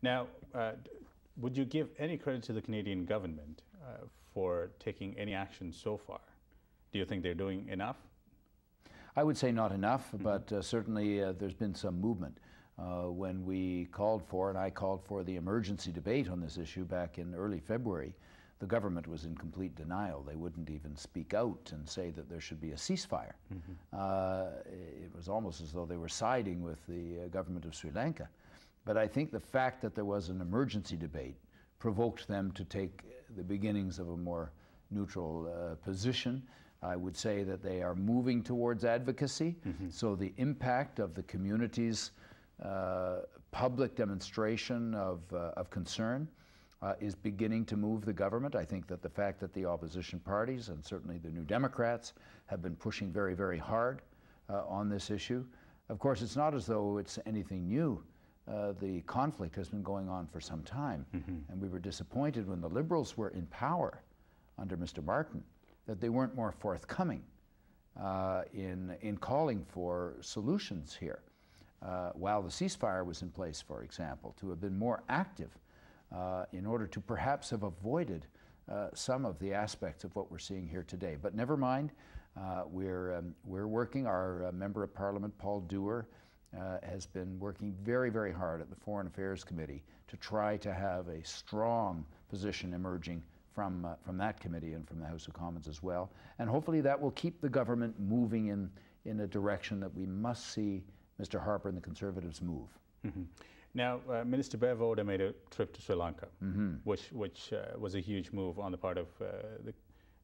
Now, would you give any credit to the Canadian government for taking any action so far? Do you think they're doing enough? I would say not enough, but certainly there's been some movement. When we called for, and I called for the emergency debate on this issue back in early February, the government was in complete denial. They wouldn't even speak out and say that there should be a ceasefire. It was almost as though they were siding with the government of Sri Lanka. But I think the fact that there was an emergency debate provoked them to take the beginnings of a more neutral position. I would say that they are moving towards advocacy, so the impact of the community's public demonstration of concern is beginning to move the government. I think that the fact that the opposition parties, and certainly the New Democrats, have been pushing very, very hard on this issue. Of course, it's not as though it's anything new. The conflict has been going on for some time, and we were disappointed when the Liberals were in power under Mr. Martin that they weren't more forthcoming in calling for solutions here. While the ceasefire was in place, for example, to have been more active in order to perhaps have avoided some of the aspects of what we're seeing here today. But never mind, we're working. Our Member of Parliament, Paul Dewar, has been working very, very hard at the Foreign Affairs Committee to try to have a strong position emerging from that committee and from the House of Commons as well. And hopefully that will keep the government moving in a direction that we must see Mr. Harper and the Conservatives move. Now, Minister Bevoda made a trip to Sri Lanka, which was a huge move on the part of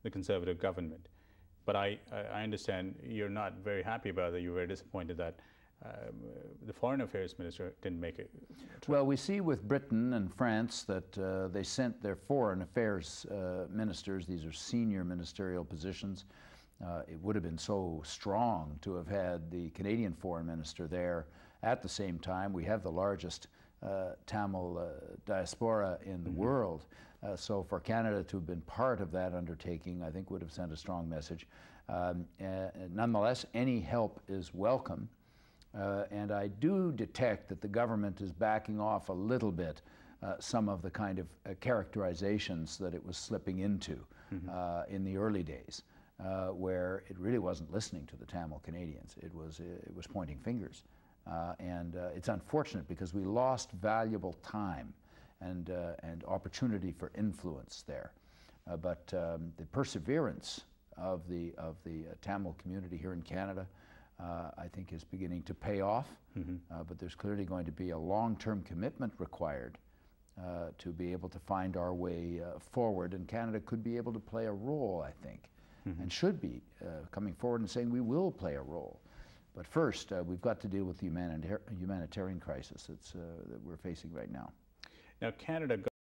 the Conservative government. But I understand you're not very happy about it. You were disappointed that the Foreign Affairs Minister didn't make it. Well, we see with Britain and France that they sent their Foreign Affairs ministers. These are senior ministerial positions. It would have been so strong to have had the Canadian Foreign Minister there at the same time. We have the largest Tamil diaspora in the world. So for Canada to have been part of that undertaking, I think would have sent a strong message. Nonetheless, any help is welcome. And I do detect that the government is backing off a little bit some of the kind of characterizations that it was slipping into in the early days, where it really wasn't listening to the Tamil Canadians. It was pointing fingers. And it's unfortunate because we lost valuable time and opportunity for influence there. But the perseverance of the Tamil community here in Canada, I think, is beginning to pay off, but there's clearly going to be a long-term commitment required to be able to find our way forward, and Canada could be able to play a role, I think, and should be coming forward and saying we will play a role. But first, we've got to deal with the humanitarian crisis that we're facing right now. Now, Canada